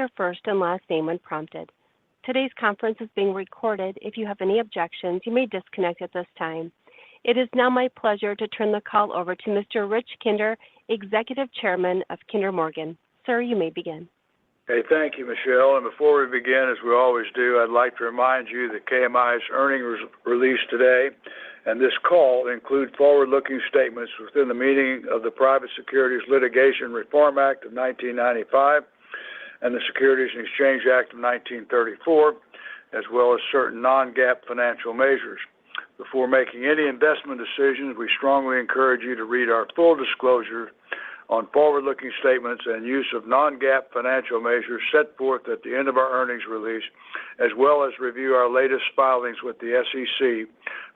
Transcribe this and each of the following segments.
your first and last name when prompted. Today's conference is being recorded. If you have any objections, you may disconnect at this time. It is now my pleasure to turn the call over to Mr. Rich Kinder, Executive Chairman of Kinder Morgan. Sir, you may begin. Hey, thank you, Michelle. And before we begin, as we always do, I'd like to remind you that KMI's earnings release today and this call include forward-looking statements within the meaning of the Private Securities Litigation Reform Act of 1995 and the Securities and Exchange Act of 1934, as well as certain non-GAAP financial measures. Before making any investment decisions, we strongly encourage you to read our full disclosure on forward-looking statements and use of non-GAAP financial measures set forth at the end of our earnings release, as well as review our latest filings with the SEC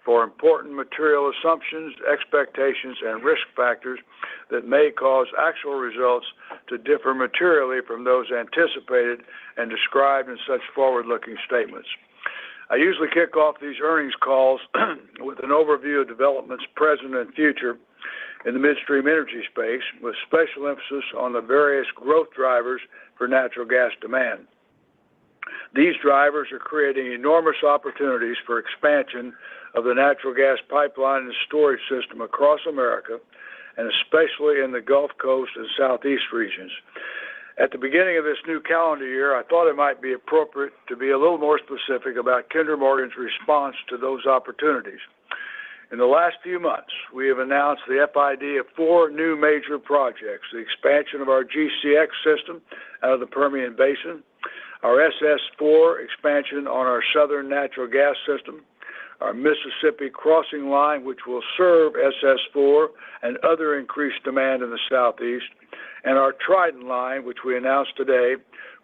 for important material assumptions, expectations, and risk factors that may cause actual results to differ materially from those anticipated and described in such forward-looking statements. I usually kick off these earnings calls with an overview of developments present and future in the midstream energy space, with special emphasis on the various growth drivers for natural gas demand. These drivers are creating enormous opportunities for expansion of the natural gas pipeline and storage system across America, and especially in the Gulf Coast and Southeast regions. At the beginning of this new calendar year, I thought it might be appropriate to be a little more specific about Kinder Morgan's response to those opportunities. In the last few months, we have announced the FID of 4 new major projects: the expansion of our GCX system out of the Permian Basin, our SS4 expansion on our Southern Natural Gas System, our Mississippi Crossing Line, which will serve SS4 and other increased demand in the Southeast, and our Trident Line, which we announced today,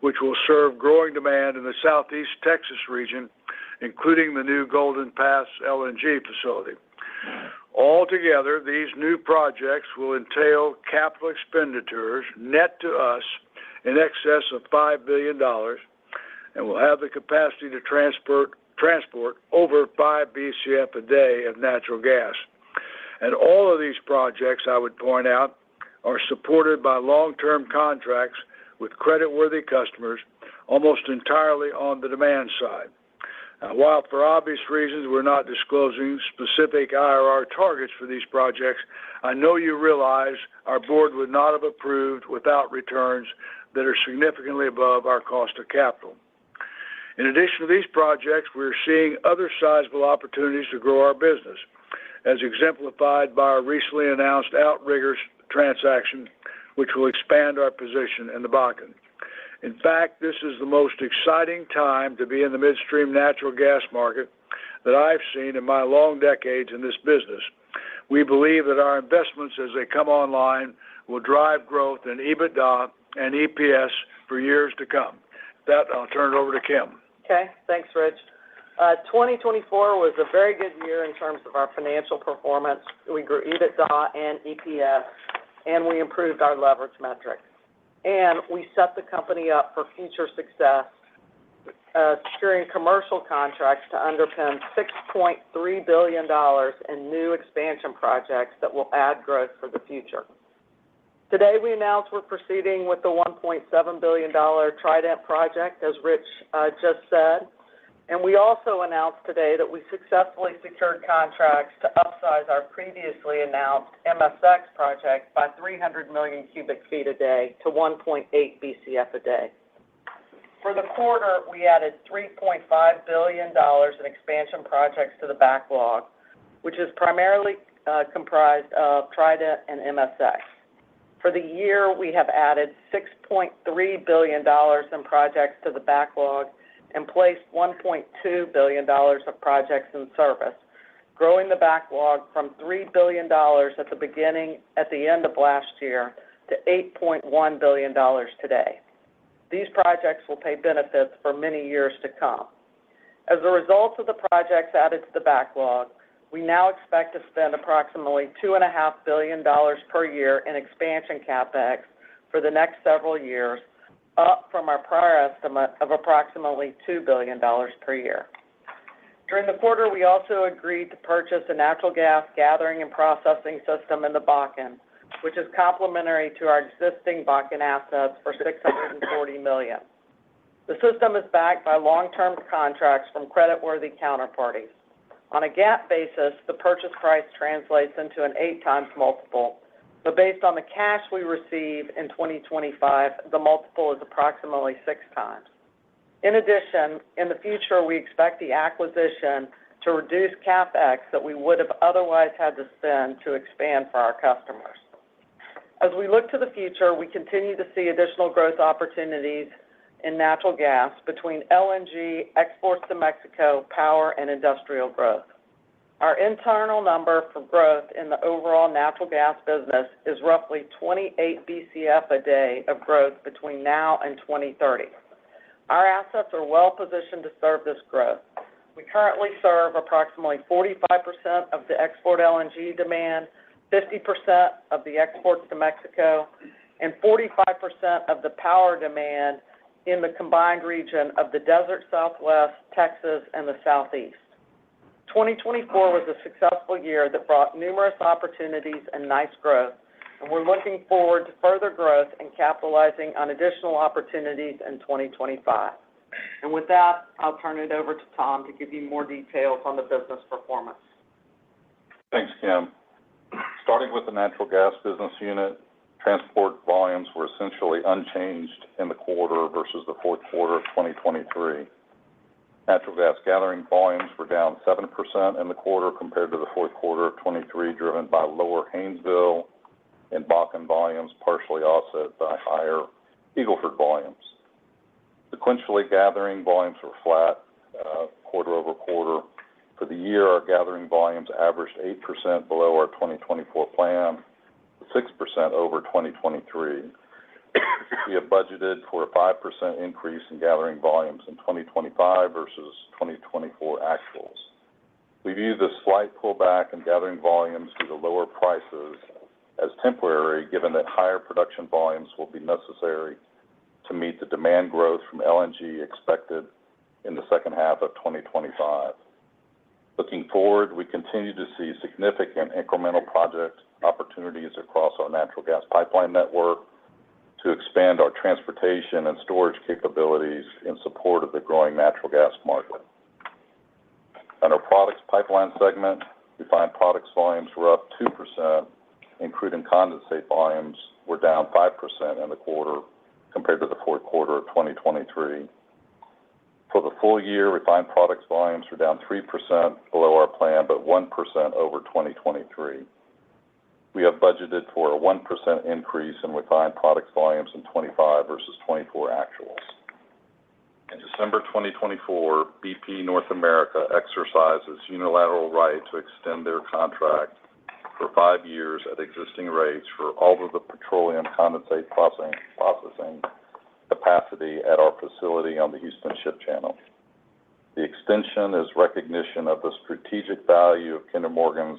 which will serve growing demand in the Southeast Texas region, including the new Golden Pass LNG facility. Altogether, these new projects will entail capital expenditures net to us in excess of $5 billion and will have the capacity to transport over 5 BCF a day of natural gas. And all of these projects, I would point out, are supported by long-term contracts with creditworthy customers, almost entirely on the demand side. While for obvious reasons we're not disclosing specific IRR targets for these projects, I know you realize our board would not have approved without returns that are significantly above our cost of capital. In addition to these projects, we're seeing other sizable opportunities to grow our business, as exemplified by our recently announced Outriggers transaction, which will expand our position in the Bakken. In fact, this is the most exciting time to be in the midstream natural gas market that I've seen in my long decades in this business. We believe that our investments as they come online will drive growth in EBITDA and EPS for years to come. With that, I'll turn it over to Kim. Okay, thanks, Rich. 2024 was a very good year in terms of our financial performance. We grew EBITDA and EPS, and we improved our leverage metrics. And we set the company up for future success, securing commercial contracts to underpin $6.3 billion in new expansion projects that will add growth for the future. Today, we announced we're proceeding with the $1.7 billion Trident project, as Rich just said. And we also announced today that we successfully secured contracts to upsize our previously announced MSX project by 300 million cubic feet a day to 1.8 BCF a day. For the quarter, we added $3.5 billion in expansion projects to the backlog, which is primarily comprised of Trident and MSX. For the year, we have added $6.3 billion in projects to the backlog and placed $1.2 billion of projects in service, growing the backlog from $3 billion at the end of last year to $8.1 billion today. These projects will pay benefits for many years to come. As a result of the projects added to the backlog, we now expect to spend approximately $2.5 billion per year in expansion CapEx for the next several years, up from our prior estimate of approximately $2 billion per year. During the quarter, we also agreed to purchase a natural gas gathering and processing system in the Bakken, which is complementary to our existing Bakken assets for $640 million. The system is backed by long-term contracts from creditworthy counterparties. On a GAAP basis, the purchase price translates into an 8x multiple, but based on the cash we receive in 2025, the multiple is approximately 6x. In addition, in the future, we expect the acquisition to reduce CapEx that we would have otherwise had to spend to expand for our customers. As we look to the future, we continue to see additional growth opportunities in natural gas between LNG, exports to Mexico, power, and industrial growth. Our internal number for growth in the overall natural gas business is roughly 28 BCF a day of growth between now and 2030. Our assets are well positioned to serve this growth. We currently serve approximately 45% of the export LNG demand, 50% of the exports to Mexico, and 45% of the power demand in the combined region of the Desert Southwest, Texas, and the Southeast. 2024 was a successful year that brought numerous opportunities and nice growth, and we're looking forward to further growth and capitalizing on additional opportunities in 2025. And with that, I'll turn it over to Tom to give you more details on the business performance. Thanks, Kim. Starting with the natural gas business unit, transport volumes were essentially unchanged in the quarter versus the fourth quarter of 2023. Natural gas gathering volumes were down 7% in the quarter compared to the fourth quarter of 2023, driven by lower Haynesville and Bakken volumes, partially offset by higher Eagle Ford volumes. Sequentially, gathering volumes were flat quarter over quarter. For the year, our gathering volumes averaged 8% below our 2024 plan, 6% over 2023. We have budgeted for a 5% increase in gathering volumes in 2025 versus 2024 actuals. We view this slight pullback in gathering volumes due to lower prices as temporary, given that higher production volumes will be necessary to meet the demand growth from LNG expected in the second half of 2025. Looking forward, we continue to see significant incremental project opportunities across our natural gas pipeline network to expand our transportation and storage capabilities in support of the growing natural gas market. On our products pipeline segment, refined products volumes were up 2%, and crude and condensate volumes were down 5% in the quarter compared to the fourth quarter of 2023. For the full year, refined products volumes were down 3% below our plan, but 1% over 2023. We have budgeted for a 1% increase in refined products volumes in 25 versus 24 actuals. In December 2024, BP North America exercised its unilateral right to extend their contract for 5 years at existing rates for all of the petroleum condensate processing capacity at our facility on the Houston Ship Channel. The extension is recognition of the strategic value of Kinder Morgan's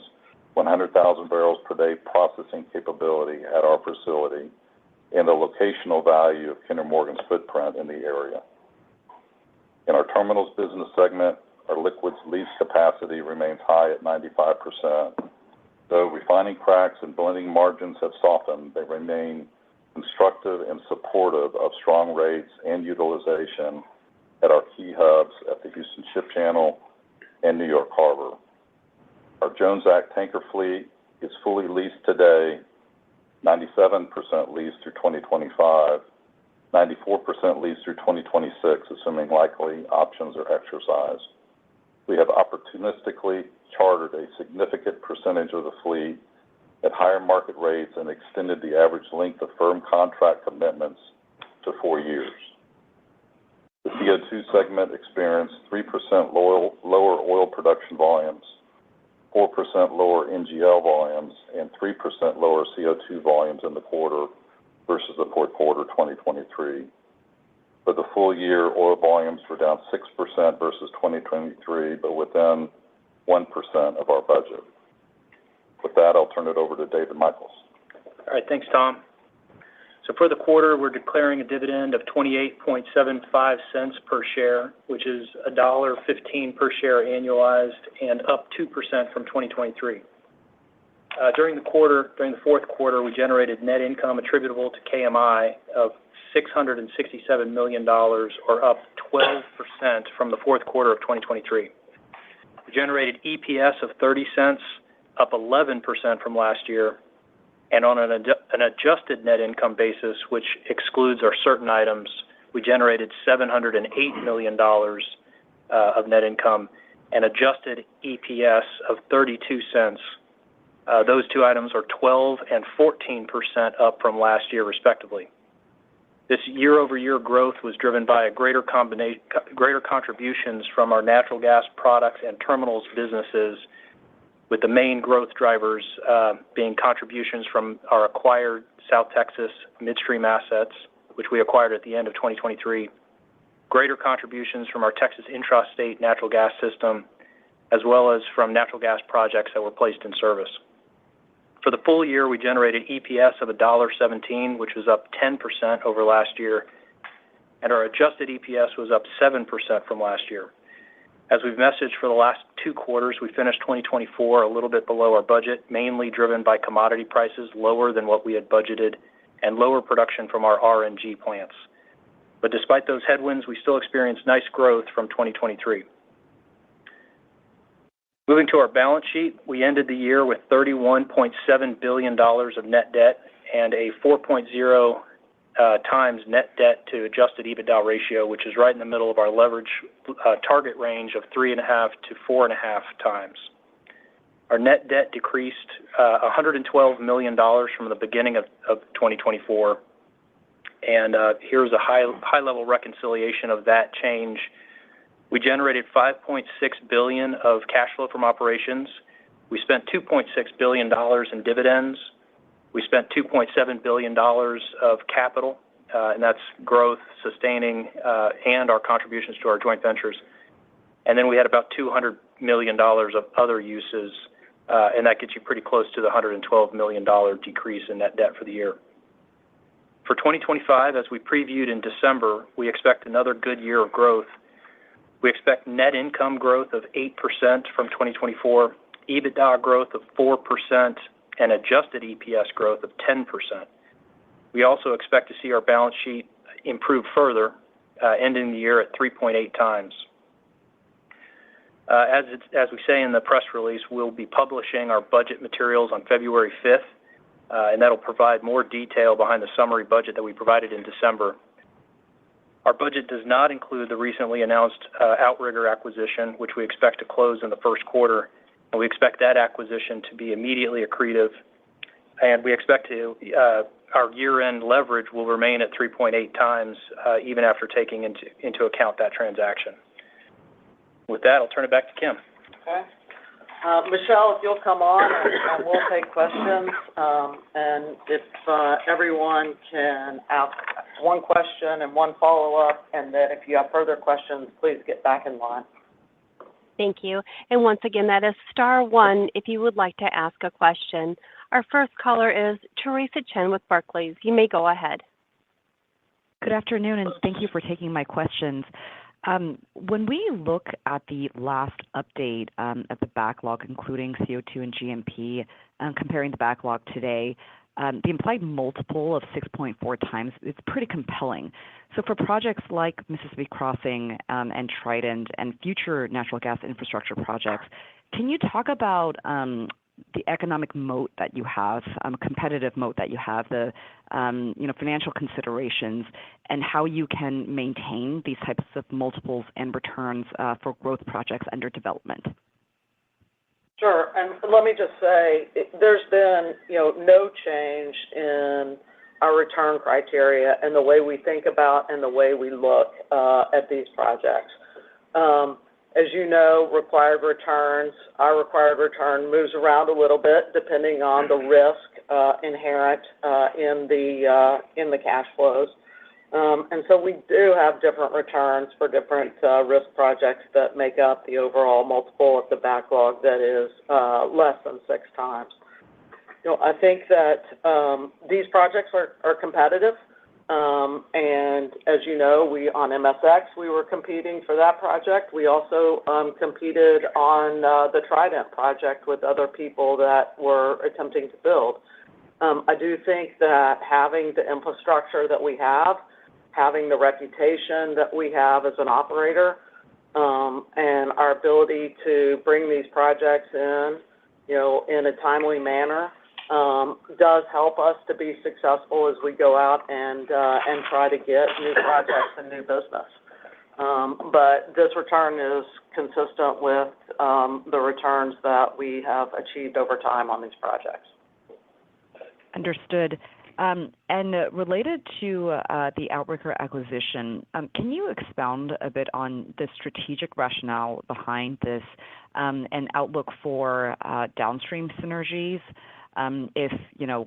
100,000 barrels per day processing capability at our facility and the locational value of Kinder Morgan's footprint in the area. In our terminals business segment, our liquids lease capacity remains high at 95%. Though refining cracks and blending margins have softened, they remain constructive and supportive of strong rates and utilization at our key hubs at the Houston Ship Channel and New York Harbor. Our Jones Act tanker fleet is fully leased today, 97% leased through 2025, 94% leased through 2026, assuming likely options are exercised. We have opportunistically chartered a significant percentage of the fleet at higher market rates and extended the average length of firm contract commitments to 4 years. The CO2 segment experienced 3% lower oil production volumes, 4% lower NGL volumes, and 3% lower CO2 volumes in the quarter versus the fourth quarter 2023. For the full year, oil volumes were down 6% versus 2023, but within 1% of our budget. With that, I'll turn it over to David Michels. All right, thanks, Tom. So for the quarter, we're declaring a dividend of 28.75 cents per share, which is $1.15 per share annualized and up 2% from 2023. During the fourth quarter, we generated net income attributable to KMI of $667 million, or up 12% from the fourth quarter of 2023. We generated EPS of 30 cents, up 11% from last year, and on an adjusted net income basis, which excludes our certain items, we generated $708 million of net income and adjusted EPS of 32 cents. Those two items are 12 and 14% up from last year, respectively. This year-over-year growth was driven by a greater contributions from our natural gas products and terminals businesses, with the main growth drivers being contributions from our acquired South Texas midstream assets, which we acquired at the end of 2023, greater contributions from our Texas intrastate natural gas system, as well as from natural gas projects that were placed in service. For the full year, we generated EPS of $1.17, which was up 10% over last year, and our adjusted EPS was up 7% from last year. As we've messaged for the last 2 quarters, we finished 2024 a little bit below our budget, mainly driven by commodity prices lower than what we had budgeted and lower production from our RNG plants. But despite those headwinds, we still experienced nice growth from 2023. Moving to our balance sheet, we ended the year with $31.7 billion of net debt and a 4.0 times net debt to adjusted EBITDA ratio, which is right in the middle of our leverage target range of 3.5 to 4.5 times. Our net debt decreased $112 million from the beginning of 2024, and here's a high-level reconciliation of that change. We generated $5.6 billion of cash flow from operations. We spent $2.6 billion in dividends. We spent $2.7 billion of capital, and that's growth, sustaining, and our contributions to our joint ventures. And then we had about $200 million of other uses, and that gets you pretty close to the $112 million decrease in net debt for the year. For 2025, as we previewed in December, we expect another good year of growth. We expect net income growth of 8% from 2024, EBITDA growth of 4%, and adjusted EPS growth of 10%. We also expect to see our balance sheet improve further, ending the year at 3.8 times. As we say in the press release, we'll be publishing our budget materials on February 5th, and that'll provide more detail behind the summary budget that we provided in December. Our budget does not include the recently announced Outrigger acquisition, which we expect to close in the first quarter, and we expect that acquisition to be immediately accretive, and we expect our year-end leverage will remain at 3.8 times, even after taking into account that transaction. With that, I'll turn it back to Kim. Okay. Michelle, if you'll come on, and we'll take questions, and if everyone can ask one question and one follow-up, and then if you have further questions, please get back in line. Thank you. And once again, that is star one if you would like to ask a question. Our first caller is Teresa Chen with Barclays. You may go ahead. Good afternoon, and thank you for taking my questions. When we look at the last update of the backlog, including CO2 and GMP, comparing the backlog today, the implied multiple of 6.4 times, it's pretty compelling. So for projects like Mississippi Crossing and Trident and future natural gas infrastructure projects, can you talk about the economic moat that you have, competitive moat that you have, the financial considerations, and how you can maintain these types of multiples and returns for growth projects under development? Sure, and let me just say, there's been, no change in our return criteria and the way we think about and the way we look at these projects. As you know, our required return moves around a little bit depending on the risk inherent in the cash flows. And so we do have different returns for different risk projects that make up the overall multiple of the backlog that is less than 6 times. I think that these projects are competitive. And as you know, on MSX, we were competing for that project. We also competed on the Trident project with other people that were attempting to build. I do think that having the infrastructure that we have having the reputation that we have as an operator, and our ability to bring these projects in, in a timely manner, does help us to be successful as we go out and try to get new projects and new business. But this return is consistent with the returns that we have achieved over time on these projects. Understood. And related to the Outrigger acquisition, can you expound a bit on the strategic rationale behind this and outlook for downstream synergies if,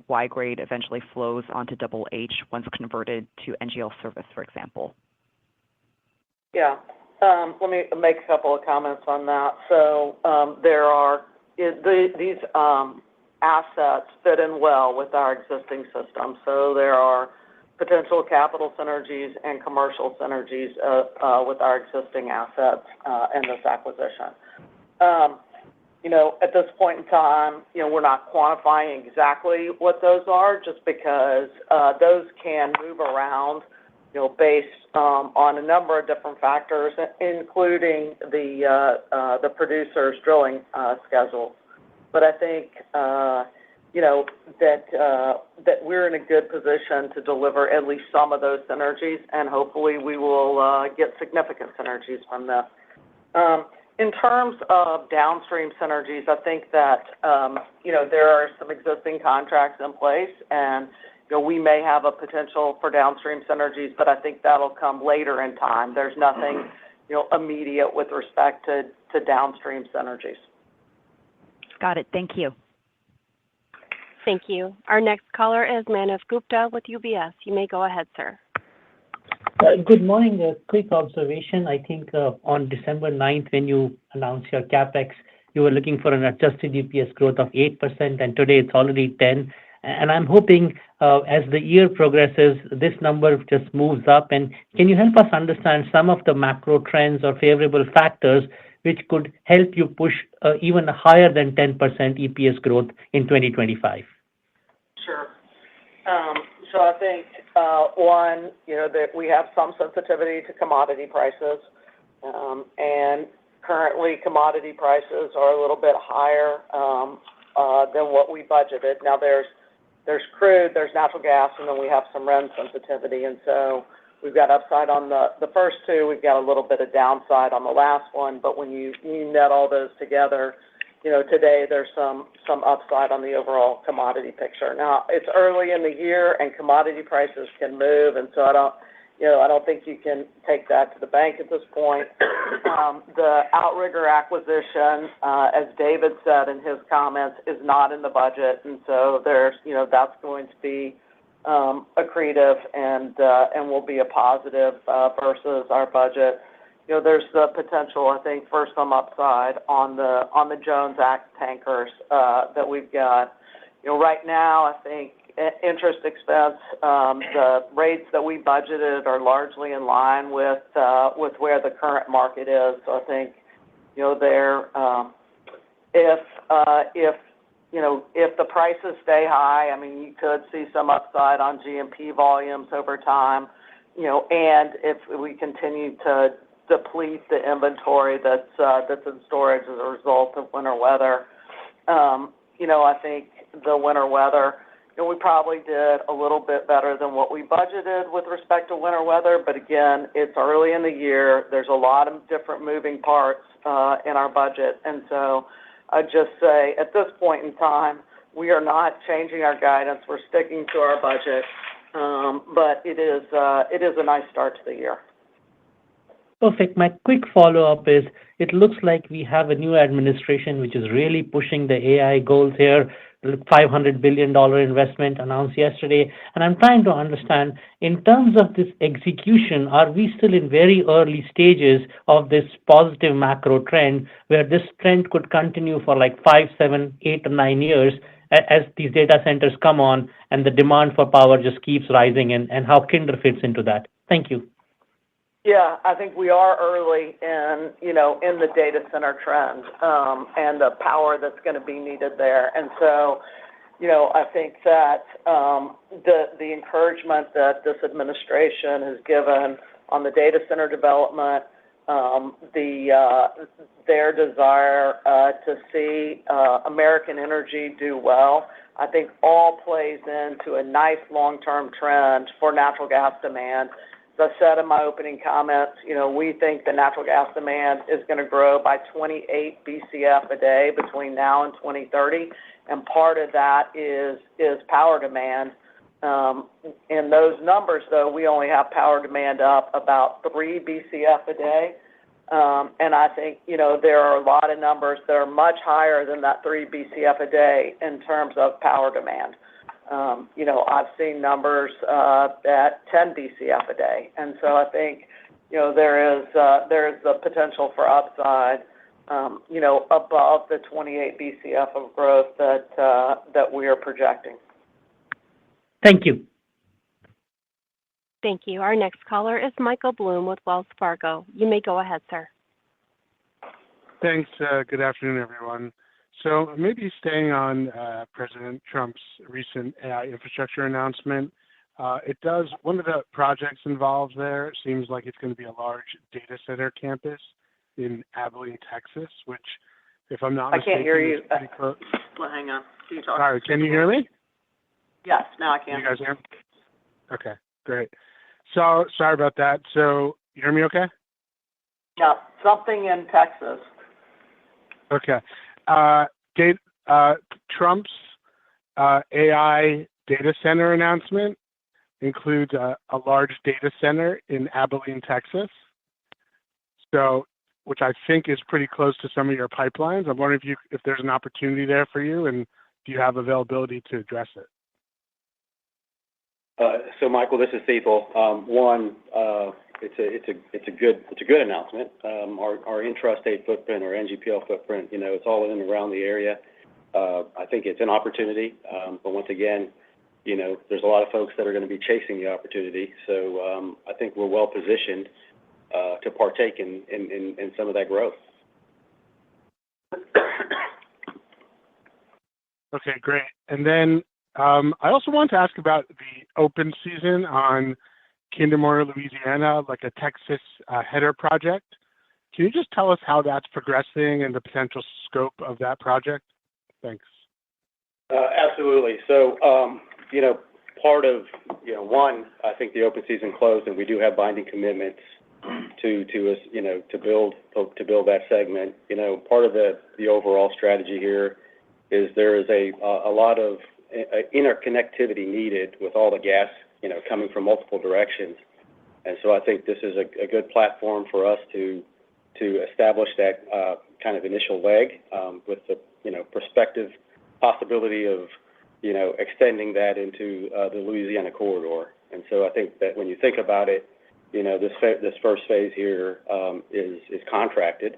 Y-grade eventually flows onto double H once converted to NGL service, for example? Yeah. Let me make a couple of comments on that. So there are these assets fit in well with our existing system. So there are potential capital synergies and commercial synergies with our existing assets in this acquisition. At this point in time, we're not quantifying exactly what those are, just because those can move around, based on a number of different factors, including the producer's drilling schedule. But I think, that we're in a good position to deliver at least some of those synergies, and hopefully we will get significant synergies from this. In terms of downstream synergies, I think that, there are some existing contracts in place, and, we may have a potential for downstream synergies, but I think that'll come later in time. There's nothing, immediate with respect to downstream synergies. Got it. Thank you. Thank you. Our next caller is Manav Gupta with UBS. You may go ahead, sir. Good morning. A quick observation. I think on December 9th, when you announced your CapEx, you were looking for an adjusted EPS growth of 8%, and today it's already 10%. And I'm hoping as the year progresses, this number just moves up. And can you help us understand some of the macro trends or favorable factors which could help you push even higher than 10% EPS growth in 2025? Sure. So I think, one, that we have some sensitivity to commodity prices, and currently commodity prices are a little bit higher than what we budgeted. Now, there's crude, there's natural gas, and then we have some RIN sensitivity, and so we've got upside on the first two. We've got a little bit of downside on the last one, but when you net all those together, today there's some upside on the overall commodity picture. Now, it's early in the year, and commodity prices can move, and so I don't think you can take that to the bank at this point. The Outrigger acquisition, as David said in his comments, is not in the budget, and so that's going to be accretive and will be a positive versus our budget. There's the potential, I think, for some upside on the Jones Act tankers that we've got. Right now, I think interest expense, the rates that we budgeted are largely in line with where the current market is. So I think, if the prices stay high, I mean, you could see some upside on GMP volumes over time, and if we continue to deplete the inventory that's in storage as a result of winter weather. I think the winter weather, we probably did a little bit better than what we budgeted with respect to winter weather, but again, it's early in the year. There's a lot of different moving parts in our budget, and so I'd just say at this point in time, we are not changing our guidance. We're sticking to our budget, but it is a nice start to the year. Perfect. My quick follow-up is, it looks like we have a new administration which is really pushing the AI goals here, $500 billion investment announced yesterday. And I'm trying to understand, in terms of this execution, are we still in very early stages of this positive macro trend where this trend could continue for like 5, 7, 8, or 9 years as these data centers come on and the demand for power just keeps rising, and how Kinder fits into that? Thank you. Yeah, I think we are early in the data center trend and the power that's going to be needed there. And so, I think that the encouragement that this administration has given on the data center development, their desire to see American energy do well, I think all plays into a nice long-term trend for natural gas demand. As I said in my opening comments, we think the natural gas demand is going to grow by 28 BCF a day between now and 2030, and part of that is power demand. In those numbers, though, we only have power demand up about 3 BCF a day. And I think, there are a lot of numbers that are much higher than that 3 BCF a day in terms of power demand. I've seen numbers at 10 BCF a day. And so I think, there is the potential for upside, above the 28 BCF of growth that we are projecting. Thank you. Thank you. Our next caller is Michael Blum with Wells Fargo. You may go ahead, sir. Thanks. Good afternoon, everyone. So maybe staying on President Trump's recent AI infrastructure announcement, one of the projects involved there seems like it's going to be a large data center campus in Abilene, Texas, which, if I'm not mistaken, I can't hear you. Pretty close. Well, hang on. Can you talk? Sorry, can you hear me? Yes, now I can. Can you guys hear me? Okay, great. So sorry about that. So you hear me okay? Yeah, something in Texas. Okay. Trump's AI data center announcement includes a large data center in Abilene, Texas. So, which I think is pretty close to some of your pipelines. I'm wondering if there's an opportunity there for you, and do you have availability to address it? So, Michael, this is Cecil. It's a good announcement. Our intrastate footprint, our NGPL footprint, it's all in and around the area. I think it's an opportunity, but once again, there's a lot of folks that are going to be chasing the opportunity. So I think we're well positioned to partake in some of that growth. Okay, great. And then I also wanted to ask about the open season on Kinder Morgan, Louisiana, like a Texas header project. Can you just tell us how that's progressing and the potential scope of that project? Thanks. Absolutely. So, part of, I think the open season closed, and we do have binding commitments to build that segment. Part of the overall strategy here is there is a lot of interconnectivity needed with all the gas, coming from multiple directions. And so I think this is a good platform for us to establish that kind of initial leg with the, prospective possibility of, extending that into the Louisiana corridor. And so I think that when you think about it, this first phase here is contracted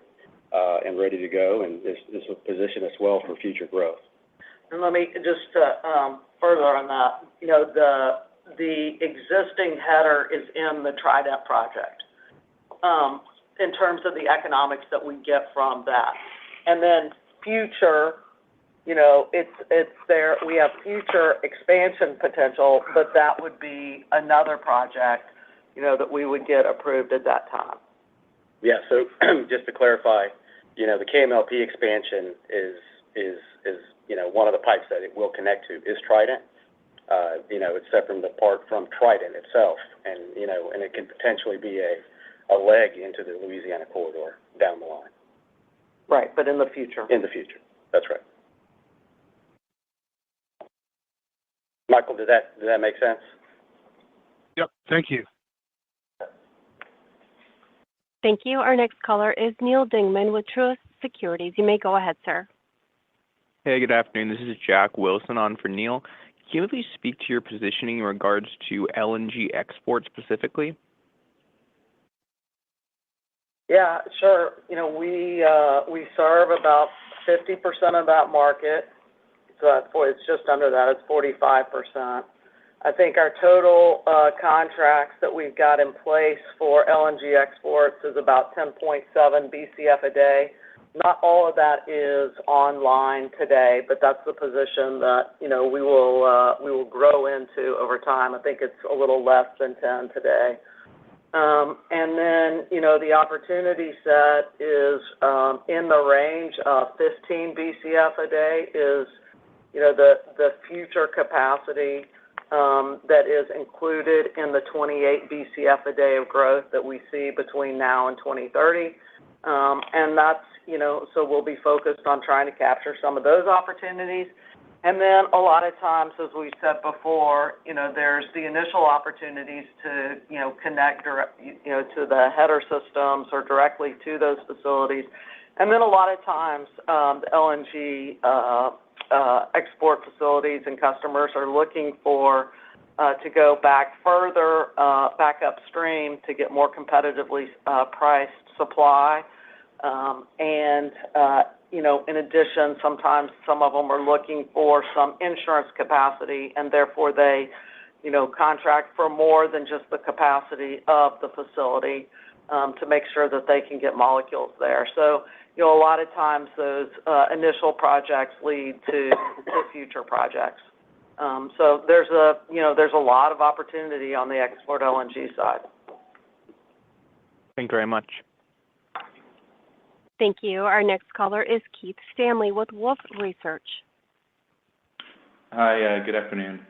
and ready to go, and this will position us well for future growth. And let me just further on that, the existing header is in the Trident project in terms of the economics that we get from that. And then future, it's there. We have future expansion potential, but that would be another project, that we would get approved at that time. Yeah. So just to clarify, the KMLP expansion is one of the pipes that it will connect to is Trident. It's separate apart from Trident itself, and and it can potentially be a leg into the Louisiana corridor down the line. Right, but in the future. In the future, that's right. Michael, did that make sense? Yep. Thank you. Thank you. Our next caller is Neil Dingman with Truist Securities. You may go ahead, sir. Hey, good afternoon. This is Jack Wilson on for Neil. Can you please speak to your positioning in regards to LNG export specifically? Yeah, sure. We serve about 50% of that market. So it's just under that. It's 45%. I think our total contracts that we've got in place for LNG exports is about 10.7 BCF a day. Not all of that is online today, but that's the position that, we will grow into over time. I think it's a little less than 10 today. And then, the opportunity set is in the range of 15 BCF a day is, the future capacity that is included in the 28 BCF a day of growth that we see between now and 2030. And that's, so we'll be focused on trying to capture some of those opportunities. And then a lot of times, as we said before, there's the initial opportunities to, connect to the header systems or directly to those facilities. And then a lot of times, the LNG export facilities and customers are looking for to go back further, back upstream to get more competitively priced supply. In addition, sometimes some of them are looking for some insurance capacity, and therefore they, contract for more than just the capacity of the facility to make sure that they can get molecules there. So, a lot of times those initial projects lead to future projects. So there's a lot of opportunity on the export LNG side. Thank you very much. Thank you. Our next caller is Keith Stanley with Wolfe Research. Hi, good afternoon.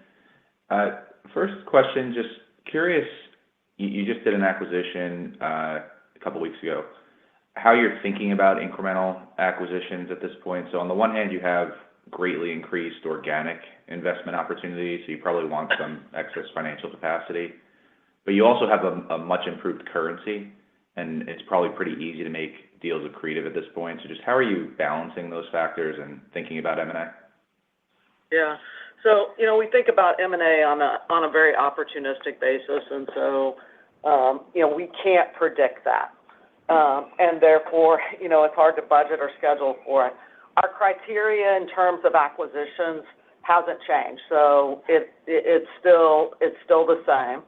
First question, just curious, you just did an acquisition a couple weeks ago. How you're thinking about incremental acquisitions at this point? So on the one hand, you have greatly increased organic investment opportunities, so you probably want some excess financial capacity. But you also have a much improved currency, and it's probably pretty easy to make deals accretive at this point. So just how are you balancing those factors and thinking about M&A? Yeah. So, we think about M&A on a very opportunistic basis, and so, we can't predict that. And therefore, it's hard to budget or schedule for it. Our criteria in terms of acquisitions hasn't changed, so it's still the same.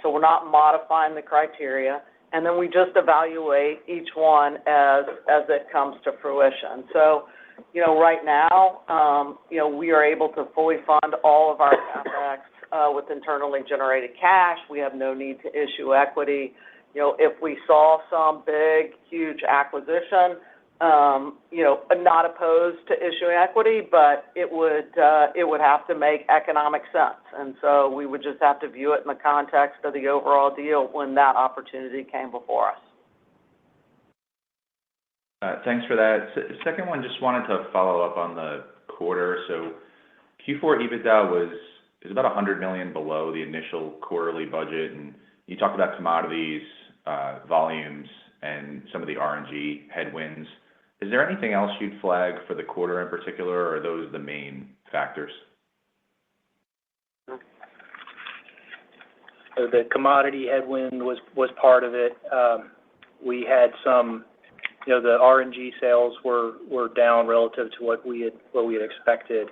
So we're not modifying the criteria, and then we just evaluate each one as it comes to fruition. So, right now, we are able to fully fund all of our CapEx with internally generated cash. We have no need to issue equity. If we saw some big, huge acquisition, not opposed to issuing equity, but it would have to make economic sense. And so we would just have to view it in the context of the overall deal when that opportunity came before us. Thanks for that. Second one, just wanted to follow up on the quarter. So Q4 EBITDA is about $100 million below the initial quarterly budget, and you talked about commodities, volumes, and some of the RNG headwinds. Is there anything else you'd flag for the quarter in particular, or are those the main factors? So the commodity headwind was part of it. We had some, the RNG sales were down relative to what we had expected.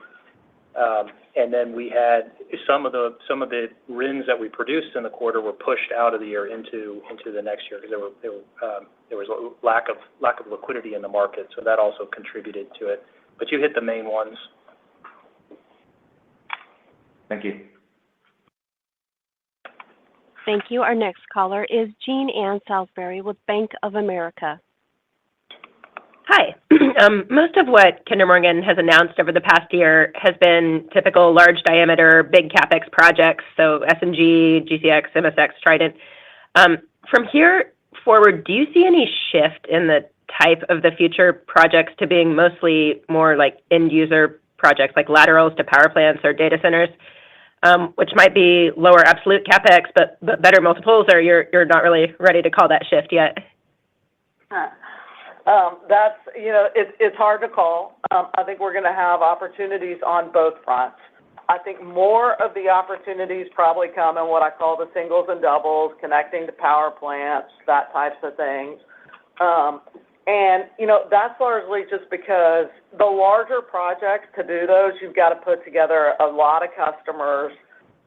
And then we had some of the RINs that we produced in the quarter were pushed out of the year into the next year because there was a lack of liquidity in the market, so that also contributed to it. But you hit the main ones. Thank you. Thank you. Our next caller is Jean Ann Salisbury with Bank of America. Hi. Most of what Kinder Morgan has announced over the past year has been typical large diameter, big CapEx projects, so S&G, GCX, MSX, Trident. From here forward, do you see any shift in the type of the future projects to being mostly more like end-user projects, like laterals to power plants or data centers, which might be lower absolute CapEx, but better multiples, or you're not really ready to call that shift yet? That's, it's hard to call. I think we're going to have opportunities on both fronts. I think more of the opportunities probably come in what I call the singles and doubles, connecting to power plants, that types of things. That's largely just because the larger projects, to do those, you've got to put together a lot of customers.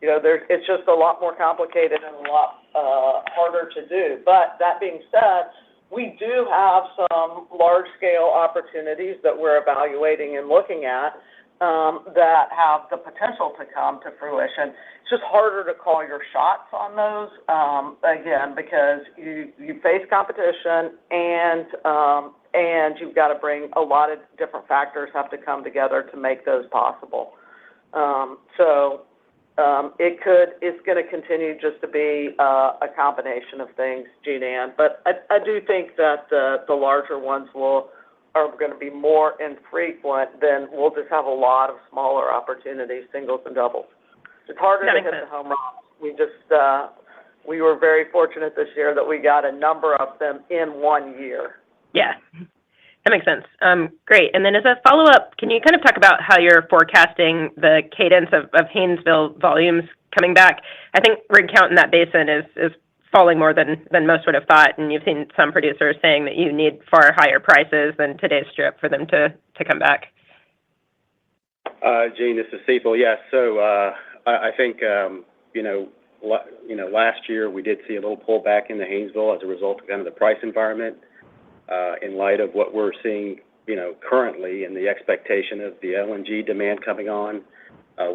It's just a lot more complicated and a lot harder to do. But that being said, We do have some large-scale opportunities that we're evaluating and looking at that have the potential to come to fruition. It's just harder to call your shots on those, again, because you face competition and you've got to bring a lot of different factors have to come together to make those possible. It's going to continue just to be a combination of things, Jean Ann. But I do think that the larger ones are going to be more infrequent than we'll just have a lot of smaller opportunities, singles and doubles. It's harder to hit the home runs. We were very fortunate this year that we got a number of them in 1 year. Yeah, that makes sense. Great. And then as a follow-up, can you kind of talk about how you're forecasting the cadence of Haynesville volumes coming back? I think rig count in that basin is falling more than most would have thought, and you've seen some producers saying that you need far higher prices than today's strip for them to come back. Gene, this is Cecil. Yes, so I think last year we did see a little pullback in the Haynesville as a result of kind of the price environment. In light of what we're seeing, currently and the expectation of the LNG demand coming on,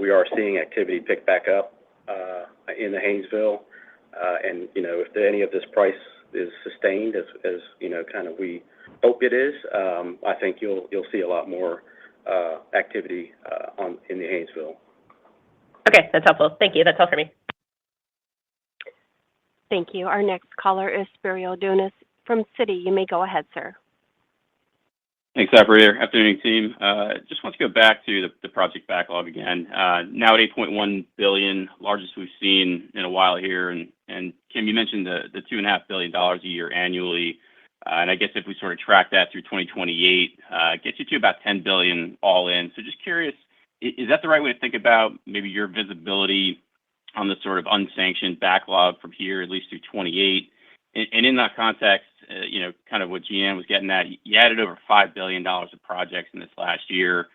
we are seeing activity pick back up in the Haynesville. And if any of this price is sustained as kind of we hope it is, I think you'll see a lot more activity in the Haynesville. Okay, that's helpful. Thank you. That's all for me. Thank you. Our next caller is Spiro Dounis from Citi. You may go ahead, sir. Thanks, operator. Afternoon, team. Just want to go back to the project backlog again. Now at $8.1 billion, largest we've seen in a while here. And Kim, you mentioned the $2.5 billion a year annually. And I guess if we sort of track that through 2028, gets you to about $10 billion all in. So just curious, is that the right way to think about maybe your visibility on the sort of unsanctioned backlog from here, at least through 28? And in that context, kind of what GM was getting at, you added over $5 billion of projects in this last year.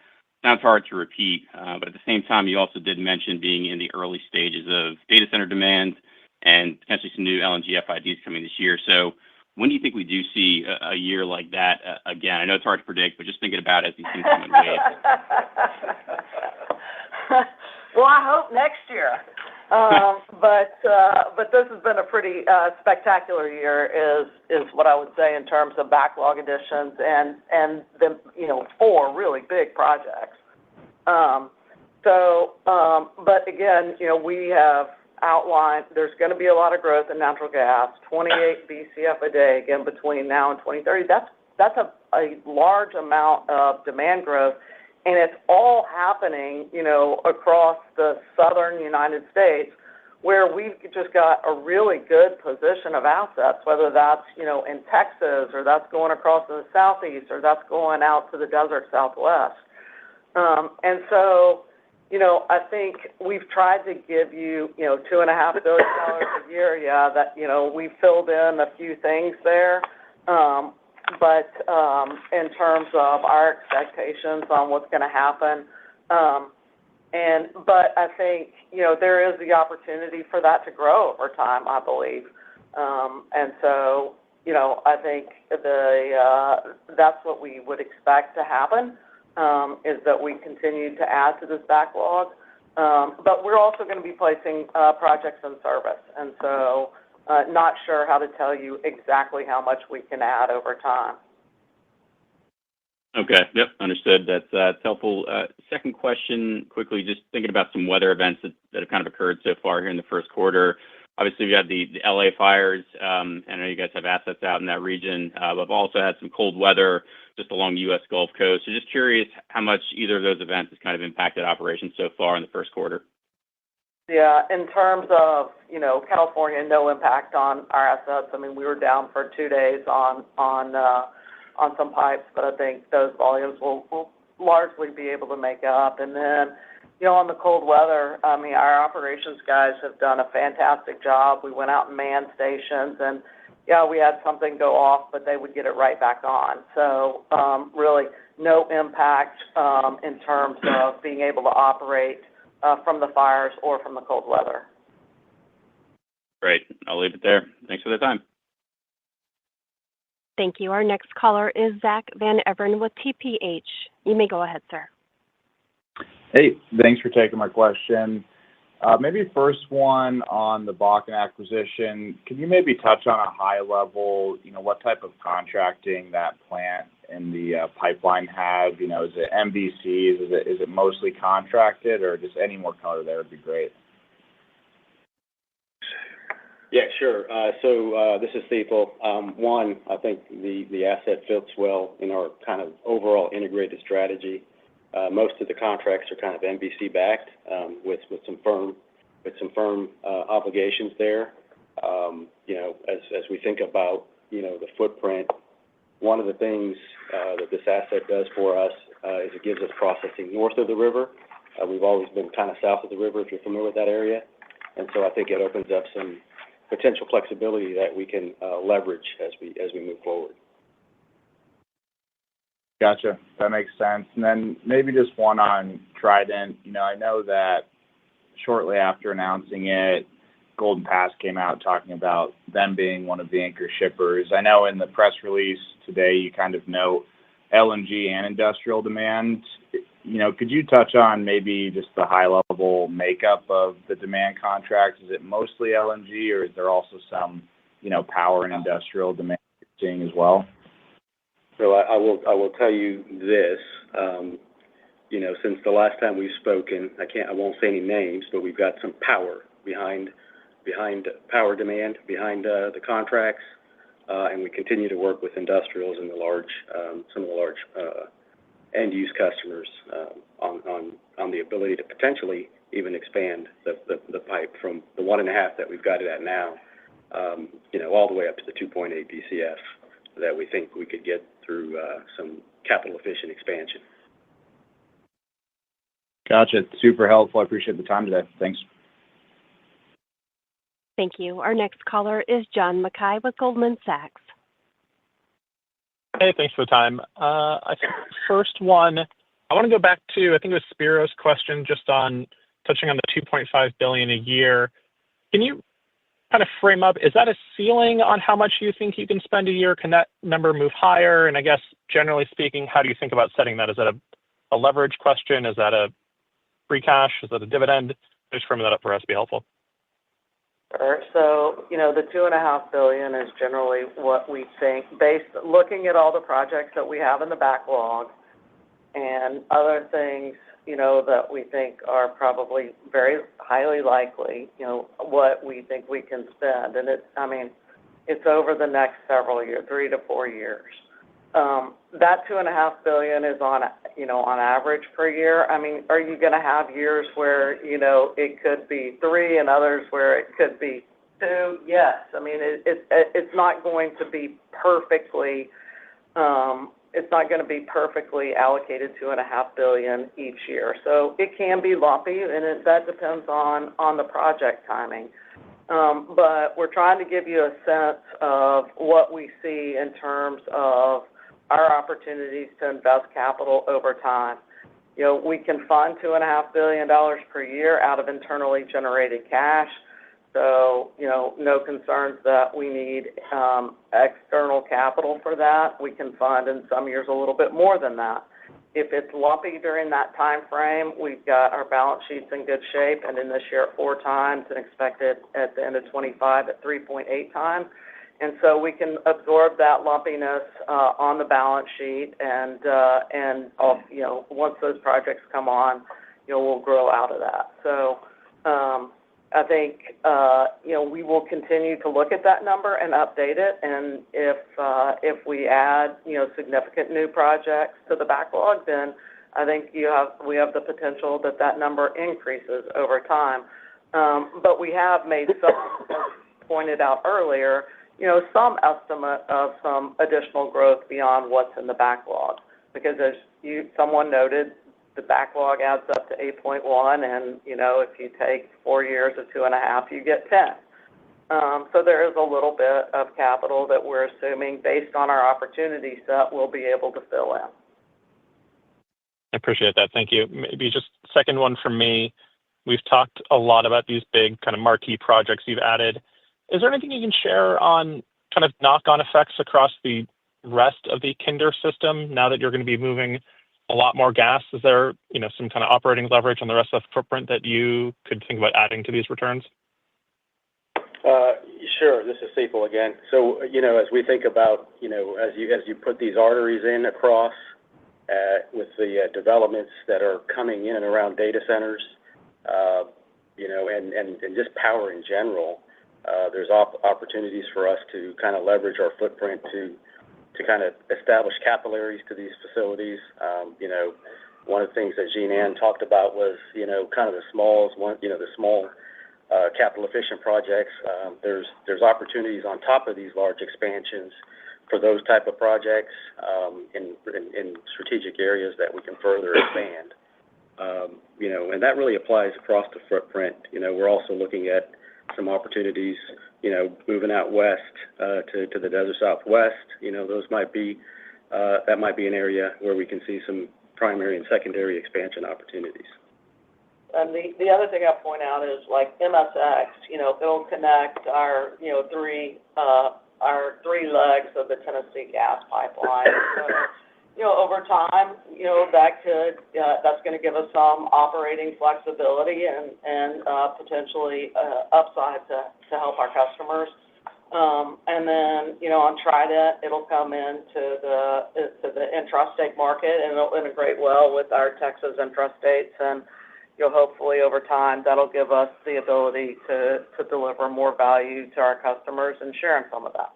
Sounds hard to repeat, but at the same time, you also did mention being in the early stages of data center demand and potentially some new LNG FIDs coming this year. So when do you think we do see a year like that again? I know it's hard to predict, but just thinking about it as these things come in waves. Well, I hope next year. But this has been a pretty spectacular year, is what I would say in terms of backlog additions and the 4 really big projects. But again, we have outlined there's going to be a lot of growth in natural gas, 28 BCF a day again between now and 2030. That's a large amount of demand growth. And it's all happening, across the southern United States, where we've just got a really good position of assets, whether that's, in Texas, or that's going across to the southeast, or that's going out to the desert southwest. And so, I think we've tried to give you, $2.5 billion a year. Yeah, that, we filled in a few things there. But in terms of our expectations on what's going to happen, but I think there is the opportunity for that to grow over time, I believe, and so I think that's what we would expect to happen, is that we continue to add to this backlog, but we're also going to be placing projects in service, and so. Not sure how to tell you exactly how much we can add over time. Okay. Yep. Understood. That's helpful. Second question, quickly, just thinking about some weather events that have kind of occurred so far here in the first quarter. Obviously, we had the LA fires. I know you guys have assets out in that region, but we've also had some cold weather just along the U.S. Gulf Coast. So just curious how much either of those events has kind of impacted operations so far in the first quarter. Yeah, in terms of, California, no impact on our assets. I mean, we were down for 2 days on some pipes, but I think those volumes will largely be able to make up. And then, on the cold weather, I mean, our operations guys have done a fantastic job. We went out and manned stations, and, we had something go off, but they would get it right back on. So, really, no impact in terms of being able to operate from the fires or from the cold weather. Great. I'll leave it there. Thanks for the time. Thank you. Our next caller is Zach Van Everen with TPH. You may go ahead, sir. Hey, thanks for taking my question. Maybe first one on the Bakken acquisition. Can you maybe touch on a high level, what type of contracting that plant and the pipeline have? Is it MVCs? Is it mostly contracted, or just any more color there would be great? Yeah, sure. This is Thiel. One, I think the asset fits well in our kind of overall integrated strategy. Most of the contracts are kind of MVC backed, with some firm obligations there. As we think about, the footprint, one of the things that this asset does for us is it gives us processing north of the river. We've always been kind of south of the river, if you're familiar with that area. And so I think it opens up some potential flexibility that we can leverage as we move forward. Gotcha. That makes sense. And then maybe just one on Trident. I know that shortly after announcing it, Golden Pass came out talking about them being one of the anchor shippers. I know in the press release today you kind of note LNG and industrial demand. Could you touch on maybe just the high-level makeup of the demand contracts? Is it mostly LNG, or is there also some, power and industrial demand you're seeing as well? So I will tell you this. Since the last time we've spoken, I won't say any names, but we've got some power behind power demand behind the contracts, and we continue to work with industrials and some of the large end-use customers on the ability to potentially even expand the pipe from the 1.5 that we've got it at now, all the way up to the 2.8 BCF that we think we could get through some capital-efficient expansion. Gotcha. Super helpful. I appreciate the time today. Thanks. Thank you. Our next caller is John Mackay with Goldman Sachs. Hey, thanks for the time. I think first one, I want to go back to, I think it was Spiro's question, just on touching on the $2.5 billion a year. Can you kind of frame up, is that a ceiling on how much you think you can spend a year? Can that number move higher? And I guess, generally speaking, how do you think about setting that? Is that a leverage question? Is that a free cash? Is that a dividend? Just frame that up for us, be helpful. Sure. So, the $2.5 billion is generally what we think, looking at all the projects that we have in the backlog and other things, that we think are probably very highly likely, what we think we can spend. And it's over the next several years, 3 to 4 years. That $2.5 billion is on average per year. Are you going to have years where, it could be 3 and others where it could be 2? Yes. It's not going to be perfectly, allocated $2.5 billion each year. So it can be lumpy, and that depends on the project timing. But we're trying to give you a sense of what we see in terms of our opportunities to invest capital over time. We can fund $2.5 billion per year out of internally generated cash. So, no concerns that we need external capital for that. We can fund in some years a little bit more than that. If it's lumpy during that time frame, we've got our balance sheets in good shape, and in this year at 4 times and expected at the end of 25 at 3.8 times. And so we can absorb that lumpiness on the balance sheet, and once those projects come on, we'll grow out of that. So I think we will continue to look at that number and update it, and if we add significant new projects to the backlog, then I think we have the potential that number increases over time. But we have made some, as pointed out earlier, some estimate of some additional growth beyond what's in the backlog. Because as someone noted, the backlog adds up to 8.1, and, if you take 4 years of 2.5, you get 10. So there is a little bit of capital that we're assuming, based on our opportunity set, we'll be able to fill in. I appreciate that. Thank you. Maybe just second one from me. We've talked a lot about these big kind of marquee projects you've added. Is there anything you can share on kind of knock-on effects across the rest of the Kinder system now that you're going to be moving a lot more gas? Is there, some kind of operating leverage on the rest of the footprint that you could think about adding to these returns? Sure. This is Cecil again. So, as we think about, as you put these arteries in across with the developments that are coming in and around data centers, and just power in general, there's opportunities for us to kind of leverage our footprint to kind of establish capillaries to these facilities. One of the things that Jean Ann talked about was, kind of the small capital efficient projects. There's opportunities on top of these large expansions for those type of projects in strategic areas that we can further expand. And that really applies across the footprint. We're also looking at some opportunities, moving out west to the desert Southwest. Those might be that might be an area where we can see some primary and secondary expansion opportunities. And the other thing I'll point out is like MSX, it'll connect our three legs of the Tennessee gas pipeline. So, over time, that's going to give us some operating flexibility and potentially upside to help our customers. And then, on Trident, it'll come into the intrastate market, and it'll integrate well with our Texas intrastates. And hopefully over time that'll give us the ability to deliver more value to our customers and sharing some of that.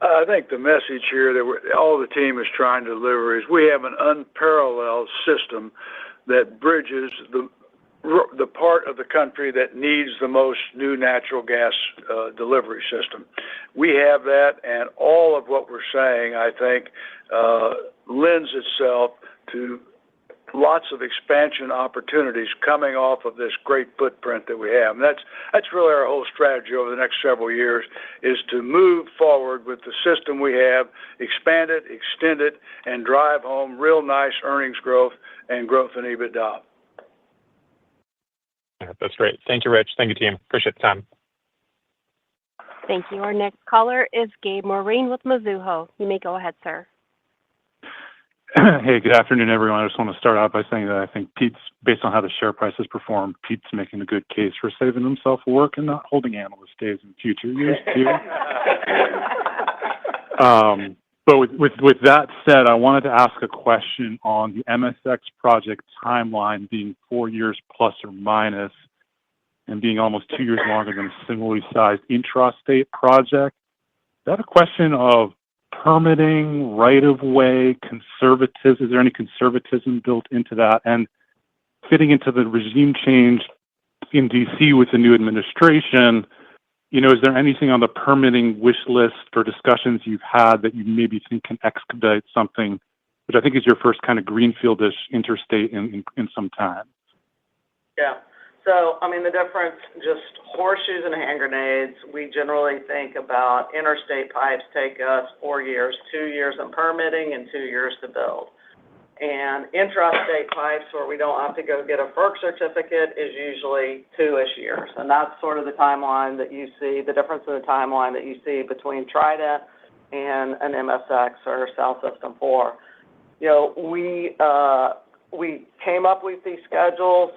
I think the message here that all the team is trying to deliver is we have an unparalleled system that bridges the part of the country that needs the most new natural gas delivery system. We have that, and all of what we're saying, I think, lends itself to lots of expansion opportunities coming off of this great footprint that we have. And that's really our whole strategy over the next several years, is to move forward with the system we have, expand it, extend it, and drive home real nice earnings growth and growth in EBITDA. Yeah, that's great. Thank you, Rich. Thank you, team. Appreciate the time. Thank you. Our next caller is Gabe Moreen with Mizuho. You may go ahead, sir. Hey, good afternoon, everyone. I just want to start out by saying that I think Pete's, based on how the share price has performed, Pete's making a good case for saving himself work and not holding analyst days in future years, too. But with that said, I wanted to ask a question on the MSX project timeline being 4 years plus or minus and being almost 2 years longer than a similarly sized intrastate project. Is that a question of permitting, right-of-way, conservatism? Is there any conservatism built into that? And fitting into the regime change in D.C. with the new administration, is there anything on the permitting wish list or discussions you've had that you maybe think can expedite something, which I think is your first kind of greenfieldish interstate in some time? Yeah. So, the difference, just horseshoes and hand grenades, we generally think about interstate pipes take us 4 years, 2 years in permitting and 2 years to build. And intrastate pipes, where we don't have to go get a FERC certificate, is usually 2-ish years. And that's sort of the timeline that you see, the difference in the timeline that you see between Trident and an MSX or South System 4. We came up with these schedules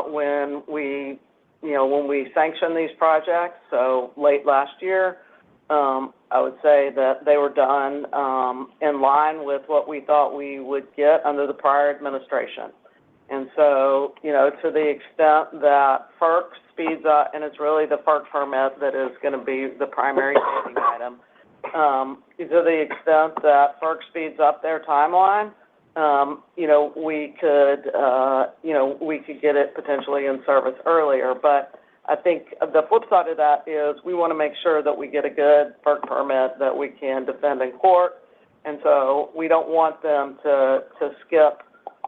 when we sanctioned these projects, so late last year. I would say that they were done in line with what we thought we would get under the prior administration. And so, to the extent that FERC speeds up, and it's really the FERC permit that is going to be the primary gating item, to the extent that FERC speeds up their timeline, we could get it potentially in service earlier. But I think the flip side of that is we want to make sure that we get a good FERC permit that we can defend in court. And so we don't want them to skip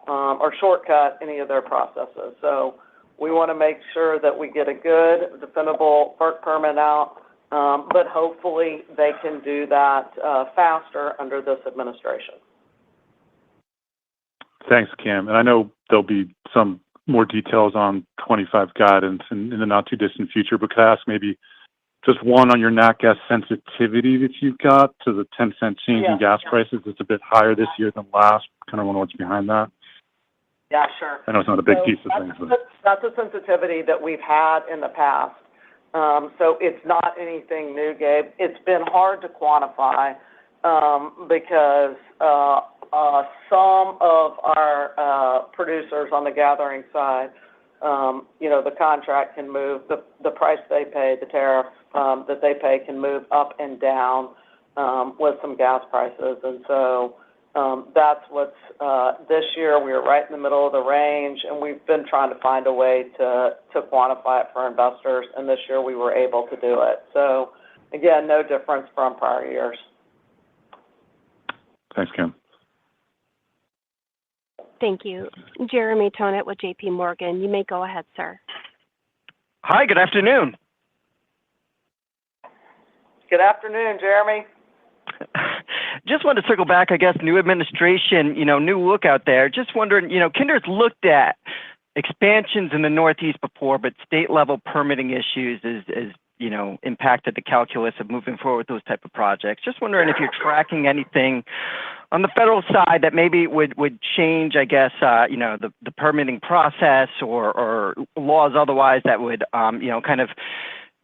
or shortcut any of their processes. So we want to make sure that we get a good, defendable FERC permit out, but hopefully they can do that faster under this administration. Thanks, Kim. And I know there'll be some more details on 25 guidance in the not-too-distant future, but could I ask maybe Just one on your nat gas sensitivity that you've got to the 10-cent change in gas prices. It's a bit higher this year than last. Kind of wonder what's behind that. Yeah, sure. I know it's not a big piece of things, but That's a sensitivity that we've had in the past. So it's not anything new, Gabe. It's been hard to quantify because some of our producers on the gathering side, the contract can move, the price they pay, the tariff that they pay can move up and down with some gas prices. And so that's what's, this year we were right in the middle of the range, and we've been trying to find a way to quantify it for investors, and this year we were able to do it. So, again, no difference from prior years. Thanks, Kim. Thank you. Jeremy Tonet with J.P. Morgan. You may go ahead, sir. Hi, good afternoon. Good afternoon, Jeremy. Just wanted to circle back, I guess, new administration, new look out there. Just wondering, Kinder's looked at expansions in the Northeast before, but state-level permitting issues is impacted the calculus of moving forward with those type of projects. Just wondering if you're tracking anything on the federal side that maybe would change, I guess, the permitting process or laws otherwise that would, kind of,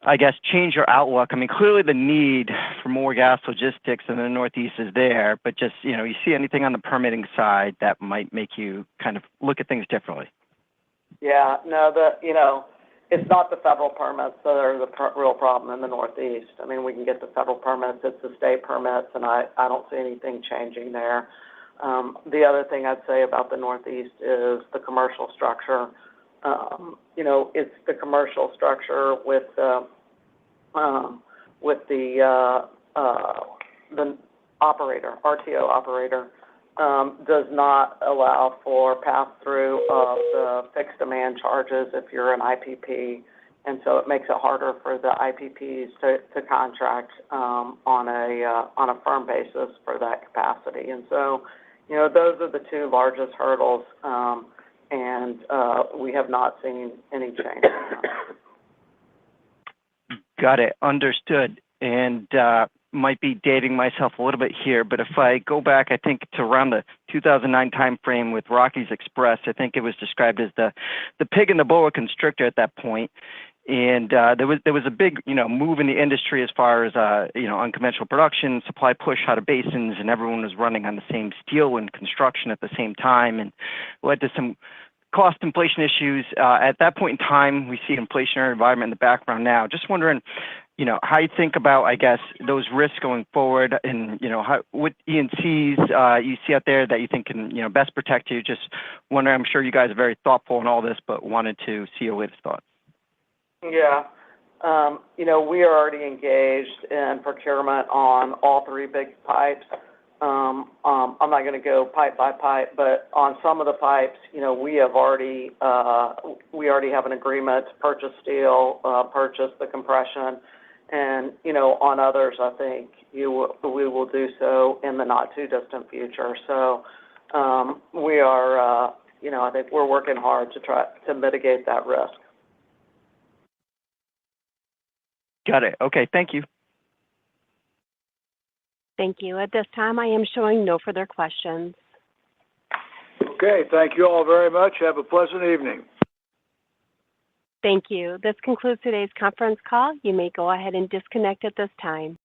I guess, change your outlook. I mean, clearly the need for more gas logistics in the Northeast is there, but just, you see anything on the permitting side that might make you kind of look at things differently? Yeah, no, it's not the federal permits that are the real problem in the Northeast. I mean, we can get the federal permits, it's the state permits, and I don't see anything changing there. The other thing I'd say about the Northeast is the commercial structure. It's the commercial structure with the operator, RTO operator, does not allow for pass-through of the fixed demand charges if you're an IPP, and so it makes it harder for the IPPs to contract on a firm basis for that capacity. And so, those are the two largest hurdles, and we have not seen any change. Got it. Understood. And might be dating myself a little bit here, but if I go back, I think to around the 2009 timeframe with Rockies Express, I think it was described as the pig in the boa constrictor at that point. And there was a big move in the industry as far as unconventional production, supply push out of basins, and everyone was running on the same steel and construction at the same time, and led to some cost inflation issues. At that point in time, we see an inflationary environment in the background now. Just wondering, how you think about, I guess, those risks going forward, and what E&Cs you see out there that you think can best protect you. Just wondering, I'm sure you guys are very thoughtful in all this, but wanted to see your latest thoughts. Yeah. We are already engaged in procurement on all three big pipes. I'm not going to go pipe by pipe, but on some of the pipes, we already have an agreement to purchase steel, purchase the compression, and on others, I think we will do so in the not too distant future. So we are, I think we're working hard to try to mitigate that risk. Got it. Okay. Thank you. Thank you. At this time, I am showing no further questions. Okay. Thank you all very much. Have a pleasant evening. Thank you. This concludes today's conference call. You may go ahead and disconnect at this time.